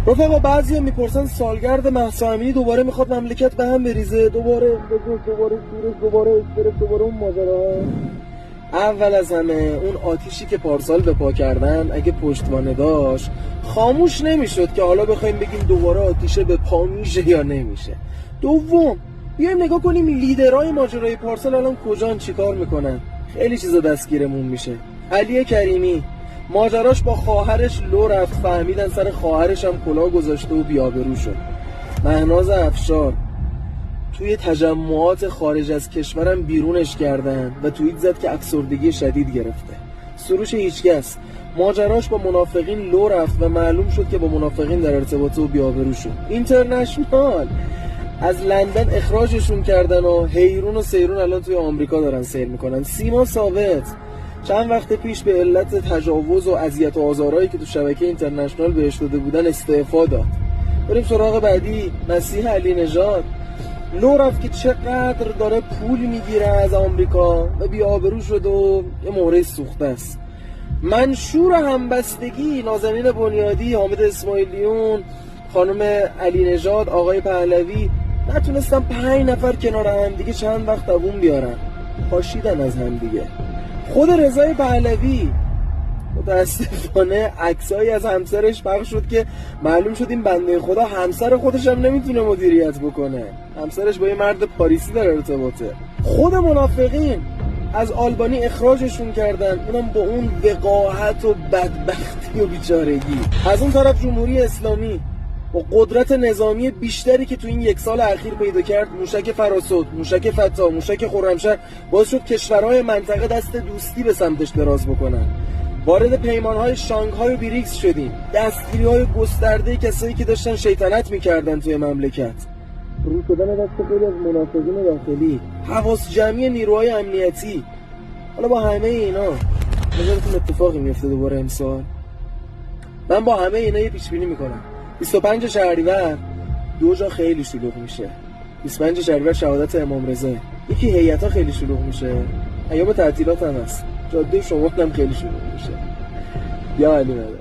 رفقا بعضی هم میپرسن سالگرد مهسا امینی دوباره میخواد مملکت به هم بریزه، دوباره شورش، دوباره استرس، دوباره اون ماجراها. اول از همه اون آتیشی که پارسال به پا کردن اگه پشتوانه داشت خاموش نمیشد که حالا بخوایم بگیم دوباره آتیشه به پا میشه یا نمیشه. دوم بیایم نگاه کنیم لیدرهای ماجرای پارسال الان کجان، چیکار میکنن. خیلی چیزا دستگیرمون میشه. علی کریمی ماجراش با خواهرش لو رفت، فهمیدن سر خواهرش هم کلاه گذاشته و بی‌آبرو شد. مهناز افشار توی تجمعات خارج از کشورم بیرونش کردن و توییت زد که افسردگی شدید گرفته. سروش هیچکس ماجراش با منافقین لو رفت و معلوم شد که با منافقین در ارتباط و بی‌آبرو شد. اینترنشنال از لندن اخراجشون کردن و هیرون و سیرون الان توی آمریکا دارن سیر میکنن. سیما ثابت چند وقت پیش به علت تجاوز و اذیت و آزارهایی که تو شبکه اینترنشنال بهش داده بودن استعفا داد. بریم سراغ بعدی. مسیح علی نژاد لو رفت که چقدر داره پول میگیره از آمریکا و بی‌آبرو شد و یه مهره سوخته است. منشور همبستگی نازنین بنیادی، حامد اسماعیلیون، خانم علی نژاد، آقای پهلوی نتونستن 5 نفر کنار هم دیگه چند وقت دووم بیارن، پاشیدن از هم دیگه. خود رضای پهلوی متاسفانه عکسایی از همسرش پخش شد که معلوم شد این بنده خدا همسر خودش هم نمیتونه مدیریت بکنه، همسرش با یه مرد پاریسی در ارتباطه. خود منافقین از آلبانی اخراجشون کردن، اونم با اون وقاحت و بدبختی و بیچارگی. از اون طرف جمهوری اسلامی با قدرت نظامی بیشتری که تو این 1 سال اخیر پیدا کرد، موشک فراسود، موشک فتا، موشک خرمشهر، باعث شد کشورهای منطقه دست دوستی به سمتش دراز بکنن. وارد پیمانهای شانگهای و بریکس شدیم. دستگیری‌های گسترده کسایی که داشتن شیطنت میکردن توی مملکت. رو شدن دست خیلی از منافقین داخلی، حواس جمعی نیروهای امنیتی. حالا با همه اینا نظرتون اتفاقی میفته دوباره امسال؟ من با همه اینا یه پیشبینی میکنم. 25 شهریور 2 جا خیلی شلوغ میشه. 25 شهریور شهادت امام رضا، یکی هیئت‌ها خیلی شلوغ میشه، ایام تعطیلات هم هست، جاده شمال هم خیلی شلوغ میشه. یا علی مدد.